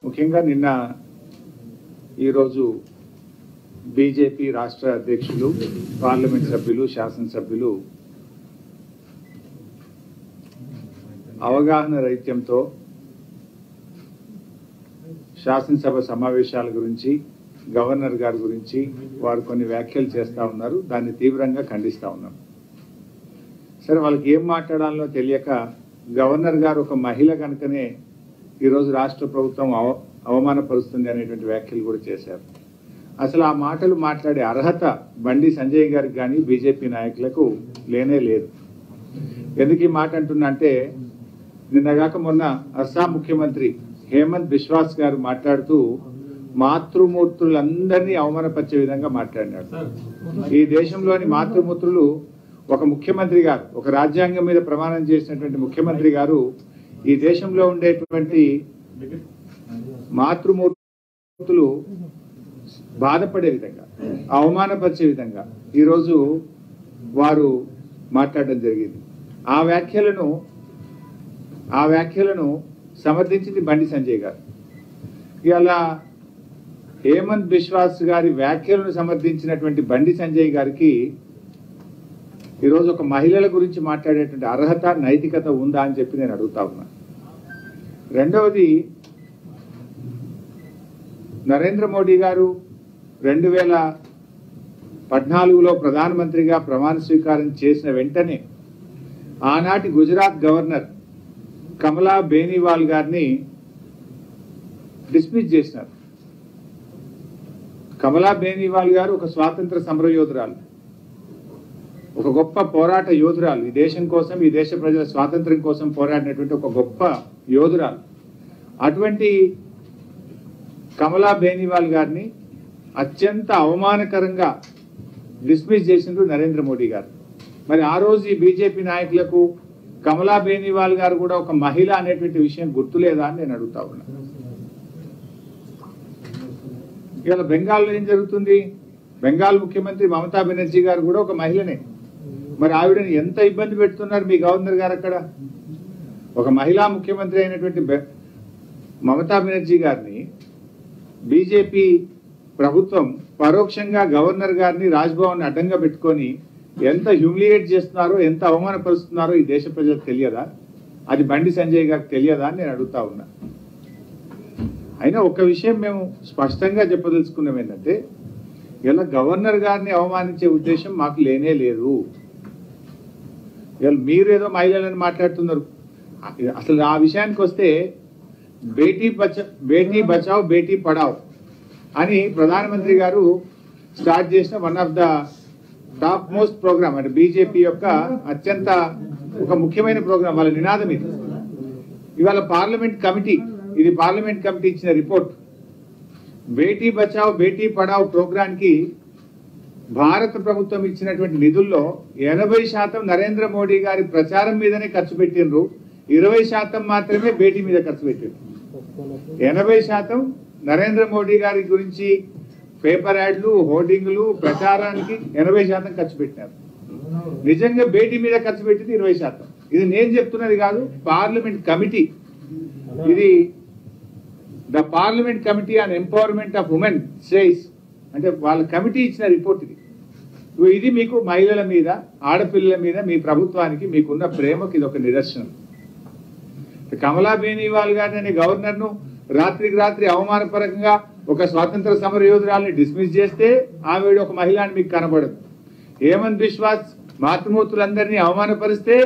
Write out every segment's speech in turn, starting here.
ముఖ్యంగా నిన్న ఈరోజు బీజేపీ రాష్ట్ర అధ్యక్షులు, పార్లమెంట్ సభ్యులు, శాసనసభ్యులు అవగాహన రహిత్యంతో శాసనసభ సమావేశాల గురించి, గవర్నర్ గారి గురించి వారు కొన్ని వ్యాఖ్యలు చేస్తూ ఉన్నారు. దాన్ని తీవ్రంగా ఖండిస్తూ ఉన్నాం. సరే, వాళ్ళకి ఏం మాట్లాడాలో తెలియక గవర్నర్ గారు ఒక మహిళ కనుకనే ఈరోజు రాష్ట్ర ప్రభుత్వం అవమానపరుస్తుంది అనేటువంటి వ్యాఖ్యలు కూడా చేశారు. అసలు ఆ మాటలు మాట్లాడే అర్హత బండి సంజయ్ గారికి కానీ బీజేపీ నాయకులకు లేనే లేదు. ఎందుకు ఈ మాట అంటున్నా అంటే, నిన్నగాక మొన్న అస్సాం ముఖ్యమంత్రి హేమంత్ బిశ్వాస్ గారు మాట్లాడుతూ మాతృమూర్తులందరినీ అవమానపరిచే విధంగా మాట్లాడినాడు. ఈ దేశంలోని మాతృమూర్తులు ఒక ముఖ్యమంత్రి గారు, ఒక రాజ్యాంగం మీద ప్రమాణం చేసినటువంటి ముఖ్యమంత్రి గారు ఈ దేశంలో ఉండేటువంటి మాతృమూర్తులు బాధపడే విధంగా, అవమానపరిచే విధంగా ఈరోజు వారు మాట్లాడడం జరిగింది. ఆ వ్యాఖ్యలను సమర్థించింది బండి సంజయ్ గారు. ఇలా హేమంత్ బిశ్వాస్ గారి వ్యాఖ్యలను సమర్థించినటువంటి బండి సంజయ్ గారికి ఈరోజు ఒక మహిళల గురించి మాట్లాడేటువంటి అర్హత, నైతికత ఉందా అని చెప్పి నేను అడుగుతా ఉన్నా. రెండవది, నరేంద్ర మోడీ గారు 2014లో ప్రధానమంత్రిగా ప్రమాణ స్వీకారం చేసిన వెంటనే ఆనాటి గుజరాత్ గవర్నర్ కమలా బేనివాల్ గారిని డిస్మిస్ చేసినారు. కమలా బేనివాల్ గారు ఒక స్వాతంత్ర సమర యోధురాలు, ఒక గొప్ప పోరాట యోధురాలు. ఈ దేశం కోసం, ఈ దేశ ప్రజల స్వాతంత్ర్యం కోసం పోరాడినటువంటి ఒక గొప్ప యోధురాలు. అటువంటి కమలా బేనివాల్ గారిని అత్యంత అవమానకరంగా డిస్మిస్ చేసిండ్రు నరేంద్ర మోడీ గారు. మరి ఆ రోజు ఈ బీజేపీ నాయకులకు కమలా బేనివాల్ గారు కూడా ఒక మహిళ అనేటువంటి విషయం గుర్తులేదా అని నేను అడుగుతా ఉన్నా. ఇవాళ బెంగాల్లో ఏం జరుగుతుంది? బెంగాల్ ముఖ్యమంత్రి మమతా బెనర్జీ గారు కూడా ఒక మహిళనే. మరి ఆవిడని ఎంత ఇబ్బంది పెడుతున్నారు మీ గవర్నర్ గారు అక్కడ? ఒక మహిళా ముఖ్యమంత్రి అయినటువంటి మమతా బెనర్జీ గారిని బీజేపీ ప్రభుత్వం పరోక్షంగా గవర్నర్ గారిని, రాజ్భవన్ అడ్డంగా పెట్టుకొని ఎంత హ్యూమిలియేట్ చేస్తున్నారో, ఎంత అవమానపరుస్తున్నారో ఈ దేశ ప్రజలకు తెలియదా? అది బండి సంజయ్ గారికి తెలియదా అని నేను అడుగుతా ఉన్నా. అయినా ఒక విషయం మేము స్పష్టంగా చెప్పదలుచుకున్నాం ఏంటంటే, ఇలా గవర్నర్ గారిని అవమానించే ఉద్దేశం మాకు లేనే లేదు. ఇలా మీరు ఏదో మహిళలను మాట్లాడుతున్నారు. అసలు ఆ విషయానికి వస్తే బేటీ బచావ్ బేటీ పడావ్ అని ప్రధానమంత్రి గారు స్టార్ట్ చేసిన one of the top most programme, అంటే బీజేపీ యొక్క అత్యంత ఒక ముఖ్యమైన ప్రోగ్రాం. వాళ్ళ నినాదం ఇది. ఇవాళ పార్లమెంట్ కమిటీ ఇచ్చిన రిపోర్ట్, బేటీ బచావ్ బేటీ పడావ్ ప్రోగ్రాంకి భారత ప్రభుత్వం ఇచ్చినటువంటి నిధుల్లో 80% నరేంద్ర మోడీ గారి ప్రచారం మీదనే ఖర్చు పెట్టినరు. 20% మాత్రమే బేటీ మీద ఖర్చు పెట్టారు. 80% నరేంద్ర మోడీ గారి గురించి పేపర్ యాడ్లు, హోర్డింగ్లు, ప్రచారానికి 80% ఖర్చు పెట్టినారు. నిజంగా బేటీ మీద ఖర్చు పెట్టింది 20%. ఇది నేను చెప్తున్నది కాదు, పార్లమెంట్ కమిటీ. ఇది the parliament committee on empowerment of women says, అంటే వాళ్ళ కమిటీ ఇచ్చిన రిపోర్ట్ ఇది. ఇది మీకు మహిళల మీద, ఆడపిల్లల మీద మీ ప్రభుత్వానికి మీకున్న ప్రేమకు ఇది ఒక నిదర్శనం. కమలా బేనివాల్ గారిని అనే గవర్నర్ను రాత్రికి రాత్రి అవమానపరంగా ఒక స్వాతంత్ర సమర యోధురాలని డిస్మిస్ చేస్తే ఆవిడ ఒక మహిళ అని మీకు కనబడదు. హేమంత్ బిశ్వాస్ మాతృమూర్తులందరినీ అవమానపరిస్తే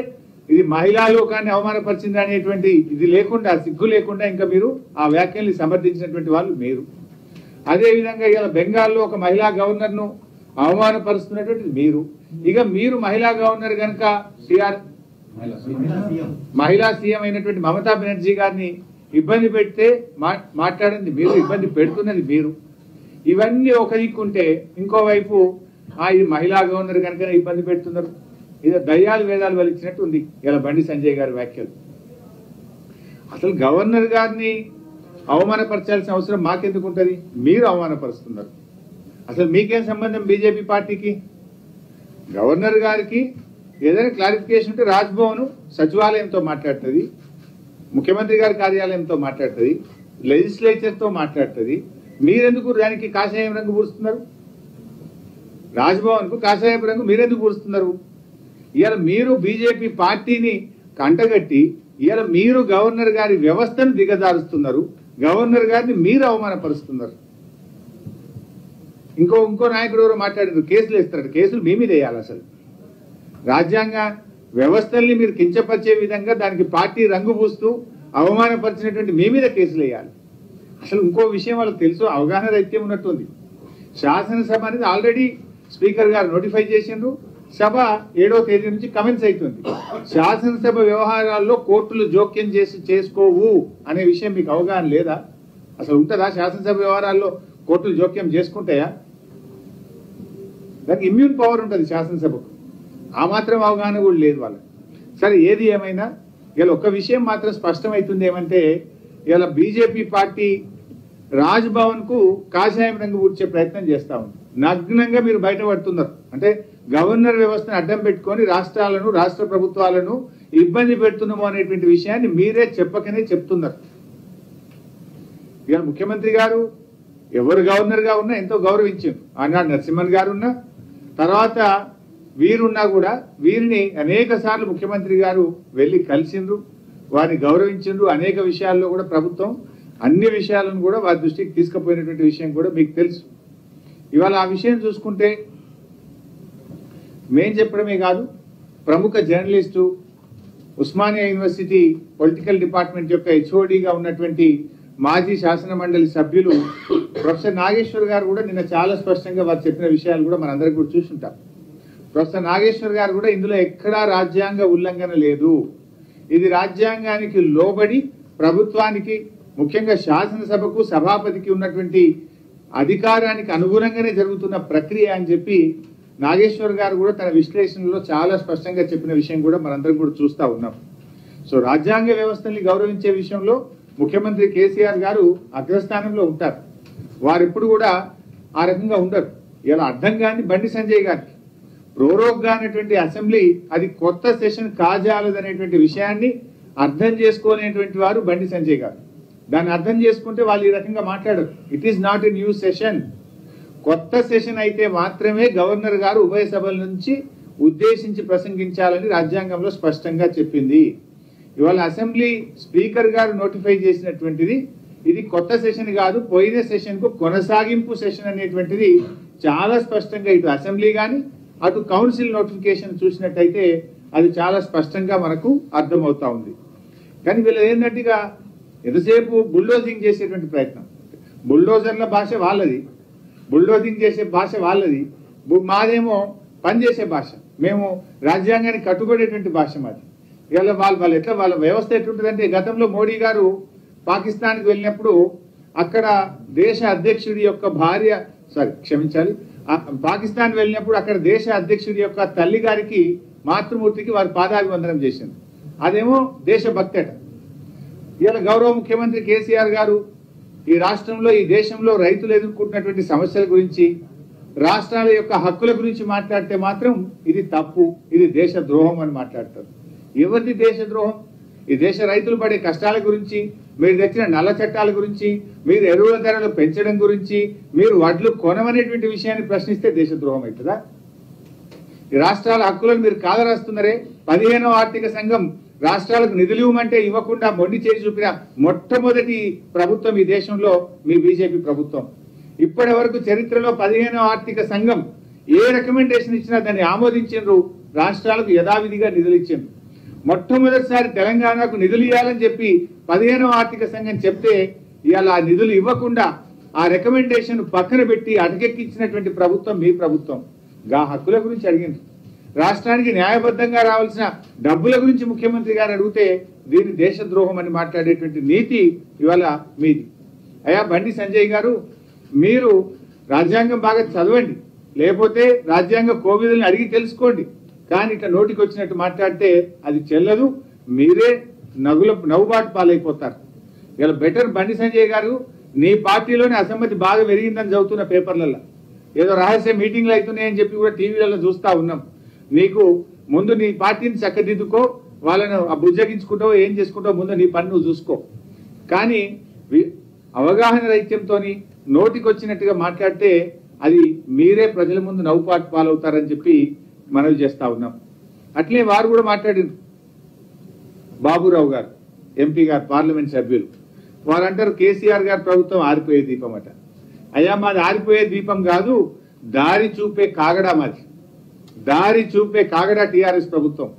ఇది మహిళా లోకాన్ని అవమానపరిచింది అనేటువంటి ఇది లేకుండా, సిగ్గు లేకుండా ఇంకా మీరు ఆ వ్యాఖ్యల్ని సమర్థించినటువంటి వాళ్ళు మీరు. అదేవిధంగా ఇలా బెంగాల్లో ఒక మహిళా గవర్నర్ను అవమానపరుస్తున్నటువంటిది మీరు. ఇక మీరు మహిళా గవర్నర్ కనుక మహిళా సీఎం అయినటువంటి మమతా బెనర్జీ గారిని ఇబ్బంది పెడితే మాట్లాడింది మీరు, ఇబ్బంది పెడుతున్నది మీరు. ఇవన్నీ ఒక దిక్కుంటే ఇంకోవైపు ఇది మహిళా గవర్నర్ కనుక ఇబ్బంది పెడుతున్నారు. ఇది దయ్యాలు వేదాలు వలిచినట్టు ఉంది ఇలా బండి సంజయ్ గారి వ్యాఖ్యలు. అసలు గవర్నర్ గారిని అవమానపరచాల్సిన అవసరం మాకెందుకు ఉంటుంది? మీరు అవమానపరుస్తున్నారు. అసలు మీకేం సంబంధం బీజేపీ పార్టీకి? గవర్నర్ గారికి ఏదైనా క్లారిఫికేషన్ ఉంటే రాజ్భవన్ సచివాలయంతో మాట్లాడుతుంది, ముఖ్యమంత్రి గారి కార్యాలయంతో మాట్లాడుతుంది. లెజిస్లేచర్ తో మాట్లాడుతుంది. మీరెందుకు దానికి కాషాయం రంగు పూరుస్తున్నారు? రాజ్భవన్ కు కాషాయం రంగు మీరెందుకు పూరుస్తున్నారు? ఇవాళ మీరు బీజేపీ పార్టీని కంటగట్టి ఇవాళ మీరు గవర్నర్ గారి వ్యవస్థను దిగజారుస్తున్నారు. గవర్నర్ గారిని మీరు అవమానపరుస్తున్నారు. ఇంకో నాయకుడు ఎవరో మాట్లాడారు, కేసులు వేస్తారు. కేసులు మీ మీద వేయాలి. అసలు రాజ్యాంగ వ్యవస్థల్ని మీరు కించపరిచే విధంగా దానికి పార్టీ రంగు పూస్తూ అవమానపరిచినటువంటి మీ మీద కేసులు వేయాలి. అసలు ఇంకో విషయం వాళ్ళకి తెలుసు, అవగాహన రైత్యం ఉన్నట్టుంది. శాసనసభ అనేది ఆల్రెడీ స్పీకర్ గారు నోటిఫై చేసిండ్రు. సభ 7వ తేదీ నుంచి కమెన్స్ అవుతుంది. శాసనసభ వ్యవహారాల్లో కోర్టులు జోక్యం చేసుకోవు అనే విషయం మీకు అవగాహన లేదా? అసలు ఉంటుందా? శాసనసభ వ్యవహారాల్లో కోర్టులు జోక్యం చేసుకుంటాయా? దానికి ఇమ్యూన్ పవర్ ఉంటుంది శాసనసభకు. ఆ మాత్రం అవగాహన కూడా లేదు వాళ్ళకి. సరే, ఏది ఏమైనా ఇలా ఒక్క విషయం మాత్రం స్పష్టమవుతుంది. ఏమంటే ఇలా బీజేపీ పార్టీ రాజ్భవన్ కు కాషాయం రంగు పూడ్చే ప్రయత్నం చేస్తా ఉంది. నగ్నంగా మీరు బయటపడుతున్నారు. అంటే గవర్నర్ వ్యవస్థను అడ్డం పెట్టుకొని రాష్ట్రాలను, రాష్ట్ర ప్రభుత్వాలను ఇబ్బంది పెడుతున్నాము అనేటువంటి విషయాన్ని మీరే చెప్పకనే చెప్తున్నారు. ఇవాళ ముఖ్యమంత్రి గారు ఎవరు గవర్నర్ గా ఉన్నా ఎంతో గౌరవించారు. ఆనాడు నరసింహన్ గారు ఉన్నా, తర్వాత వీరున్నా కూడా వీరిని అనేక సార్లు ముఖ్యమంత్రి గారు వెళ్లి కలిసిండ్రు, వారిని గౌరవించిండ్రు. అనేక విషయాల్లో కూడా ప్రభుత్వం అన్ని విషయాలను కూడా వారి దృష్టికి తీసుకుపోయినటువంటి విషయం కూడా మీకు తెలుసు. ఇవాళ ఆ విషయం చూసుకుంటే మేం చెప్పడమే కాదు, ప్రముఖ journalist, Osmania university political department యొక్క హెచ్ఓడిగా ఉన్నటువంటి మాజీ శాసన మండలి సభ్యులు ప్రొఫెసర్ నాగేశ్వర్ గారు కూడా నిన్న చాలా స్పష్టంగా వారు చెప్పిన విషయాలు కూడా మనందరికీ కూడా చూసుంటాం. ప్రొఫెసర్ నాగేశ్వర్ గారు కూడా ఇందులో ఎక్కడా రాజ్యాంగ ఉల్లంఘన లేదు, ఇది రాజ్యాంగానికి లోబడి ప్రభుత్వానికి, ముఖ్యంగా శాసనసభకు, సభాపతికి ఉన్నటువంటి అధికారానికి అనుగుణంగానే జరుగుతున్న ప్రక్రియ అని చెప్పి నాగేశ్వర్ గారు కూడా తన విశ్లేషణలో చాలా స్పష్టంగా చెప్పిన విషయం కూడా మనందరం కూడా చూస్తా ఉన్నాం. సో రాజ్యాంగ వ్యవస్థని గౌరవించే విషయంలో ముఖ్యమంత్రి కేసీఆర్ గారు అగ్రస్థానంలో ఉంటారు. వారెప్పుడు కూడా ఆ రకంగా ఉండరు. ఇలా అర్థం కాని బండి సంజయ్ గారికి ప్రోరోగ్గా అనేటువంటి అసెంబ్లీ అది కొత్త సెషన్ కాజాలదనేటువంటి విషయాన్ని అర్థం చేసుకోలేనటువంటి వారు బండి సంజయ్ గారు. దాన్ని అర్థం చేసుకుంటే వాళ్ళు ఈ రకంగా మాట్లాడరు. It is not a new session. కొత్త సెషన్ అయితే మాత్రమే గవర్నర్ గారు ఉభయ సభల నుంచి ఉద్దేశించి ప్రసంగించాలని రాజ్యాంగంలో స్పష్టంగా చెప్పింది. ఇవాళ అసెంబ్లీ స్పీకర్ గారు నోటిఫై చేసినటువంటిది ఇది కొత్త సెషన్ కాదు, పోయిన సెషన్ కు కొనసాగింపు సెషన్ అనేటువంటిది చాలా స్పష్టంగా ఇటు అసెంబ్లీ కానీ అటు కౌన్సిల్ నోటిఫికేషన్ చూసినట్టయితే అది చాలా స్పష్టంగా మనకు అర్థమవుతా ఉంది. కానీ వీళ్ళు ఏంటంటే ఎంతసేపు బుల్డోజింగ్ చేసేటువంటి ప్రయత్నం. బుల్డోజర్ల భాష వాళ్ళది, బుల్డోజింగ్ చేసే భాష వాళ్ళది, మాదేమో పనిచేసే భాష. మేము రాజ్యాంగానికి కట్టుబడేటువంటి భాష మాది. ఇవాళ వాళ్ళ వ్యవస్థ ఎట్లుంటుందంటే, గతంలో మోడీ గారు పాకిస్తాన్కి వెళ్ళినప్పుడు అక్కడ దేశ అధ్యక్షుడి యొక్క భార్య, పాకిస్తాన్ వెళ్ళినప్పుడు అక్కడ దేశ అధ్యక్షుడి యొక్క తల్లి గారికి, మాతృమూర్తికి వారి పాదాభివందనం చేసింది. అదేమో దేశభక్తి అట. ఇవాళ గౌరవ ముఖ్యమంత్రి కేసీఆర్ గారు ఈ రాష్ట్రంలో, ఈ దేశంలో రైతులు ఎదుర్కొంటున్నటువంటి సమస్యల గురించి, రాష్ట్రాల యొక్క హక్కుల గురించి మాట్లాడితే మాత్రం ఇది తప్పు, ఇది దేశ ద్రోహం అని మాట్లాడతారు. ఎవరిది దేశ ద్రోహం? ఈ దేశ రైతులు పడే కష్టాల గురించి, మీరు తెచ్చిన నల్ల చట్టాల గురించి, మీరు ఎరువుల ధరలు పెంచడం గురించి, మీరు వడ్లు కొనమనేటువంటి విషయాన్ని ప్రశ్నిస్తే దేశద్రోహం అవుతుందా? ఈ రాష్ట్రాల హక్కులను మీరు కాదరాస్తున్నారే. 15వ ఆర్థిక సంఘం రాష్ట్రాలకు నిధులు ఇవ్వమంటే ఇవ్వకుండా మొండి చేసి చూపిన మొట్టమొదటి ప్రభుత్వం ఈ దేశంలో మీ బీజేపీ ప్రభుత్వం. ఇప్పటి వరకు చరిత్రలో 15వ ఆర్థిక సంఘం ఏ రికమెండేషన్ ఇచ్చినా దాన్ని ఆమోదించారు, రాష్ట్రాలకు యథావిధిగా నిధులు ఇచ్చారు. మొట్టమొదటిసారి తెలంగాణకు నిధులు ఇవ్వాలని చెప్పి 15వ ఆర్థిక సంఘం చెప్తే ఇవాళ ఆ నిధులు ఇవ్వకుండా ఆ రికమెండేషన్ పక్కన పెట్టి అటకెక్కించినటువంటి ప్రభుత్వం మీ ప్రభుత్వం. గా హక్కుల గురించి అడిగింది. రాష్ట్రానికి న్యాయబద్ధంగా రావాల్సిన డబ్బుల గురించి ముఖ్యమంత్రి గారు అడిగితే దీన్ని దేశద్రోహం అని మాట్లాడేటువంటి నీతి ఇవాళ మీది. అయ్యా బండి సంజయ్ గారు, మీరు రాజ్యాంగం బాగా చదవండి, లేకపోతే రాజ్యాంగ కోవిదుల్ని అడిగి తెలుసుకోండి. కానీ ఇట్లా నోటికి వచ్చినట్టు మాట్లాడితే అది చెల్లదు, మీరే నవ్వుబాటు పాలైపోతారు. ఇలా బెటర్ బండి సంజయ్ గారు, నీ పార్టీలోనే అసమ్మతి బాగా పెరిగిందని చదువుతున్న పేపర్లలో, ఏదో రహస్య మీటింగ్లు అవుతున్నాయని చెప్పి కూడా టీవీలలో చూస్తా ఉన్నాం. నీకు ముందు నీ పార్టీని చక్కదిద్దుకో, వాళ్ళను బుజ్జగించుకుంటావో ఏం చేసుకుంటావో ముందు నీ పని నువ్వు చూసుకో. కానీ అవగాహన రహిత్యంతోని నోటికొచ్చినట్టుగా మాట్లాడితే అది మీరే ప్రజల ముందు నవ్వుపాటు పాలవుతారని చెప్పి మనవి చేస్తా ఉన్నాం. అట్లే వారు కూడా మాట్లాడారు. బాబురావు గారు ఎంపీ గారు పార్లమెంట్ సభ్యులు వారు అంటారు కేసీఆర్ గారి ప్రభుత్వం ఆరిపోయే దీపం అట. అయ్యా మాది ఆరిపోయే దీపం కాదు, దారి చూపే కాగడా మాది. దారి చూపే కాగడా టీఆర్ఎస్ ప్రభుత్వం.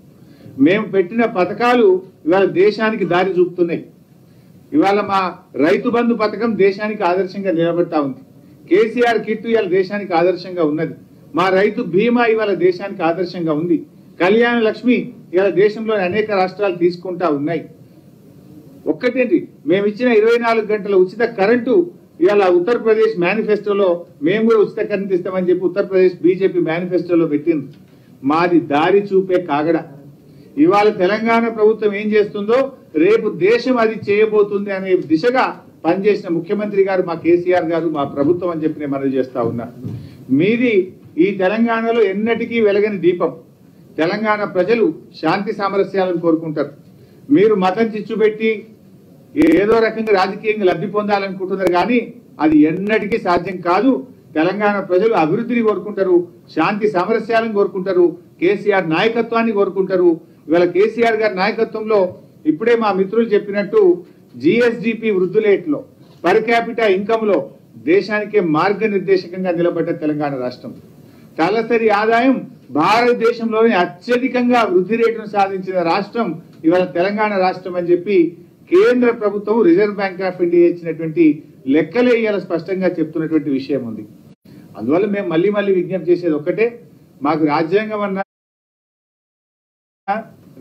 మేము పెట్టిన పథకాలు ఇవాళ దేశానికి దారి చూపుతున్నాయి. ఇవాళ మా రైతు బంధు పథకం దేశానికి ఆదర్శంగా నిలబడతా ఉంది. కేసీఆర్ కిట్టు ఇవాళ దేశానికి ఆదర్శంగా ఉన్నది. మా రైతు బీమా ఇవాళ దేశానికి ఆదర్శంగా ఉంది. కళ్యాణ లక్ష్మి ఇవాళ దేశంలోని అనేక రాష్ట్రాలు తీసుకుంటా ఉన్నాయి. ఒక్కటేంటి, మేము ఇచ్చిన 24 గంటల ఉచిత కరెంటు ఇవాళ ఉత్తరప్రదేశ్ మేనిఫెస్టోలో మేము కూడా ఉచిత కరెంట్ ఇస్తామని చెప్పి ఉత్తరప్రదేశ్ బీజేపీ మేనిఫెస్టోలో పెట్టింది. మాది దారి చూపే కాగడ. ఇవాళ తెలంగాణ ప్రభుత్వం ఏం చేస్తుందో రేపు దేశం అది చేయబోతుంది అనే దిశగా పనిచేసిన ముఖ్యమంత్రి గారు మా కేసీఆర్ గారు, మా ప్రభుత్వం అని చెప్పి నేను మనవి చేస్తా ఉన్నా. మీది ఈ తెలంగాణలో ఎన్నటికీ వెలగని దీపం. తెలంగాణ ప్రజలు శాంతి సామరస్యాలను కోరుకుంటారు. మీరు మతం చిచ్చుపెట్టి ఏదో రకంగా రాజకీయంగా లబ్ధి పొందాలనుకుంటున్నారు, కానీ అది ఎన్నటికీ సాధ్యం కాదు. తెలంగాణ ప్రజలు అభివృద్ధిని కోరుకుంటారు, శాంతి సామరస్యాలను కోరుకుంటారు, కేసీఆర్ నాయకత్వాన్ని కోరుకుంటారు. ఇవాళ కేసీఆర్ గారి నాయకత్వంలో ఇప్పుడే మా మిత్రులు చెప్పినట్టు జిఎస్డిపి వృద్ధి రేట్లో, పర్ క్యాపిటా ఇన్కమ్ లో దేశానికే మార్గనిర్దేశకంగా నిలబడ్డ తెలంగాణ రాష్ట్రం. తలసరి ఆదాయం భారతదేశంలోనే అత్యధికంగా వృద్ధి రేటును సాధించిన రాష్ట్రం ఇవాళ తెలంగాణ రాష్ట్రం అని చెప్పి కేంద్ర ప్రభుత్వం రిజర్వ్ బ్యాంక్ ఆఫ్ ఇండియా ఇచ్చినటువంటి లెక్కలే ఇవాళ స్పష్టంగా చెప్తున్నటువంటి విషయం ఉంది. అందువల్ల మేము మళ్ళీ మళ్ళీ విజ్ఞప్తి చేసేది ఒక్కటే, మాకు రాజ్యాంగం అన్న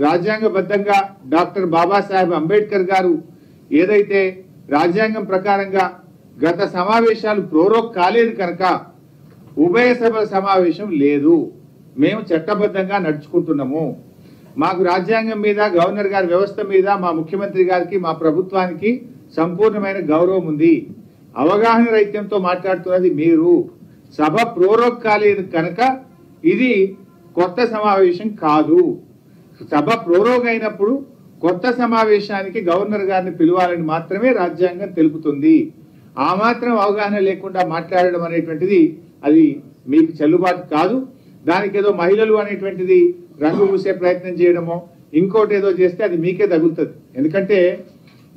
రాజ్యాంగబద్ధంగా డాక్టర్ బాబాసాహెబ్ అంబేద్కర్ గారు ఏదైతే రాజ్యాంగం ప్రకారంగా గత సమావేశాలు ప్రోరోగ్ కాలేదు కనుక ఉభయ సభల సమావేశం లేదు. మేము చట్టబద్ధంగా నడుచుకుంటున్నాము. మాకు రాజ్యాంగం మీద, గవర్నర్ గారి వ్యవస్థ మీద, మా ముఖ్యమంత్రి గారికి, మా ప్రభుత్వానికి సంపూర్ణమైన గౌరవం ఉంది. అవగాహన రహిత్యంతో మాట్లాడుతున్నది మీరు. సభ ప్రోరోగ్ కాలేదు కనుక ఇది కొత్త సమావేశం కాదు. సభ ప్రోరోగ్ అయినప్పుడు కొత్త సమావేశానికి గవర్నర్ గారిని పిలవాలని మాత్రమే రాజ్యాంగం తెలుపుతుంది. ఆ మాత్రం అవగాహన లేకుండా మాట్లాడడం అనేటువంటిది అది మీకు చెల్లుబాటు కాదు. దానికి ఏదో మహిళలు అనేటువంటిది రంగు పూసే ప్రయత్నం చేయడమో ఇంకోటి ఏదో చేస్తే అది మీకే తగులుతుంది. ఎందుకంటే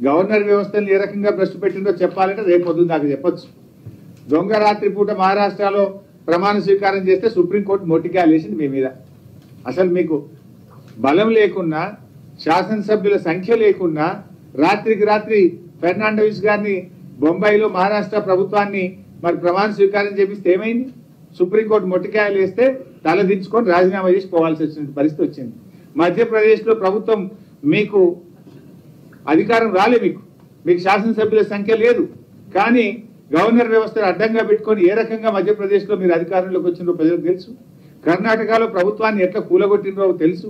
గవర్నర్ వ్యవస్థను ఏ రకంగా భ్రష్టు పెట్టిందో చెప్పాలంటే రేపు పొద్దున్న దాకా చెప్పొచ్చు. దొంగ రాత్రి పూట మహారాష్ట్రలో ప్రమాణ స్వీకారం చేస్తే సుప్రీంకోర్టు మొట్టికాయలు వేసింది మీ మీద. అసలు మీకు బలం లేకున్నా, శాసనసభ్యుల సంఖ్య లేకున్నా, రాత్రికి రాత్రి ఫెర్నాండోవిస్ గారిని బొంబాయిలో మహారాష్ట్ర ప్రభుత్వాన్ని మరి ప్రమాణ స్వీకారం చేపిస్తే ఏమైంది? సుప్రీంకోర్టు మొట్టికాయలు వేస్తే తల దించుకొని రాజీనామా చేసి పోవాల్సి వచ్చిన పరిస్థితి వచ్చింది. మధ్యప్రదేశ్లో ప్రభుత్వం మీకు అధికారం రాలే, మీకు శాసనసభ్యుల సంఖ్య లేదు, కానీ గవర్నర్ వ్యవస్థను అడ్డంగా పెట్టుకొని ఏ రకంగా మధ్యప్రదేశ్లో మీరు అధికారంలోకి వచ్చిందో ప్రజలకు తెలుసు. కర్ణాటకలో ప్రభుత్వాన్ని ఎట్లా కూలగొట్టినో తెలుసు.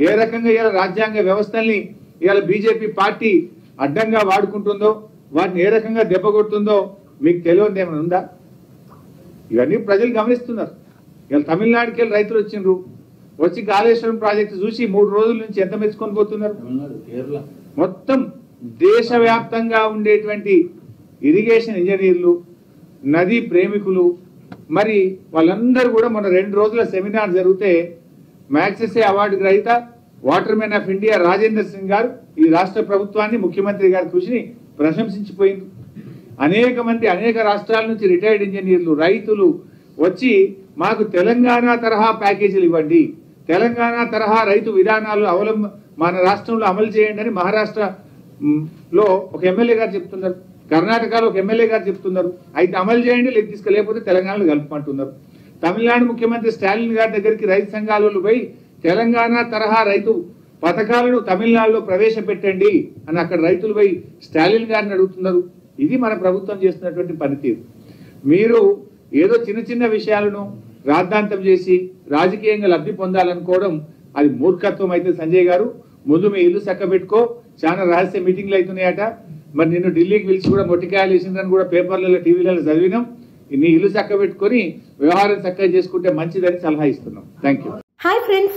ఏ రకంగా ఇవాళ రాజ్యాంగ వ్యవస్థల్ని ఇవాళ బీజేపీ పార్టీ అడ్డంగా వాడుకుంటుందో, వాటిని ఏ రకంగా దెబ్బకొడుతుందో మీకు తెలియదు ఏమైనా ఉందా? ఇవన్నీ ప్రజలు గమనిస్తున్నారు. ఇవాళ తమిళనాడుకి వెళ్ళి రైతులు వచ్చిండ్రు, వచ్చి కాళేశ్వరం ప్రాజెక్టు చూసి 3 రోజుల నుంచి ఎంత మెచ్చుకొని పోతున్నారు. మొత్తం దేశవ్యాప్తంగా ఉండేటువంటి ఇరిగేషన్ ఇంజనీర్లు, నదీ ప్రేమికులు, మరి వాళ్ళందరూ కూడా మొన్న 2 రోజుల సెమినార్ జరిగితే మ్యాగ్సెసే అవార్డు గ్రహీత water man of India Rajender Singh గారు ఈ రాష్ట్ర ప్రభుత్వాన్ని, ముఖ్యమంత్రి గారి కృషిని ప్రశంసించిపోయింది. అనేక మంది అనేక రాష్ట్రాల నుంచి రిటైర్డ్ ఇంజనీర్లు, రైతులు వచ్చి మాకు తెలంగాణ తరహా ప్యాకేజీలు ఇవ్వండి, తెలంగాణ తరహా రైతు విధానాలు మన రాష్ట్రంలో అమలు చేయండి అని మహారాష్ట్రలో ఒక ఎమ్మెల్యే గారు చెప్తున్నారు, కర్ణాటకలో ఒక ఎమ్మెల్యే గారు చెప్తున్నారు. అయితే అమలు చేయండి, లేకపోతే తెలంగాణలో కలుపుకుంటున్నారు. తమిళనాడు ముఖ్యమంత్రి స్టాలిన్ గారి దగ్గరికి రైతు సంఘాలలో పోయి తెలంగాణ తరహా రైతు పథకాలను తమిళనాడులో ప్రవేశపెట్టండి అని అక్కడ రైతులు పోయి స్టాలిన్ గారిని అడుగుతున్నారు. ఇది మన ప్రభుత్వం చేస్తున్నటువంటి పనితీరు. మీరు ఏదో చిన్న చిన్న విషయాలను రాద్ధాంతం చేసి రాజకీయంగా లబ్ధి పొందాలనుకోవడం అది మూర్ఖత్వం. అయితే సంజయ్ గారు, ముందు మీ ఇల్లు చక్కబెట్టుకో. చాలా రహస్య మీటింగ్లు అవుతున్నాయట. మరి నిన్ను ఢిల్లీకి పిలిచి కూడా మొట్టికాయలు వేసిందని కూడా పేపర్లలో, టీవీలలో చదివినాం. నీ ఇల్లు చక్కబెట్టుకొని వ్యవహారం చక్కగా చేసుకుంటే మంచిదని సలహా ఇస్తున్నాం. Thank you. హాయ్ ఫ్రెండ్స్,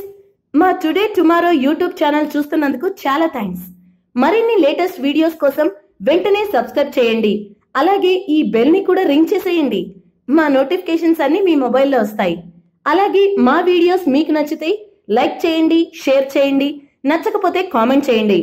మా టుడే టుమారో యూట్యూబ్ ఛానల్ చూస్తున్నందుకు చాలా థ్యాంక్స్. మరిన్ని లేటెస్ట్ వీడియోస్ కోసం వెంటనే సబ్స్క్రైబ్ చేయండి. అలాగే ఈ బెల్ ని కూడా రింగ్ చేసేయండి. మా నోటిఫికేషన్స్ అన్ని మీ మొబైల్లో వస్తాయి. అలాగే మా వీడియోస్ మీకు నచ్చితే లైక్ చేయండి, షేర్ చేయండి, నచ్చకపోతే కామెంట్ చేయండి.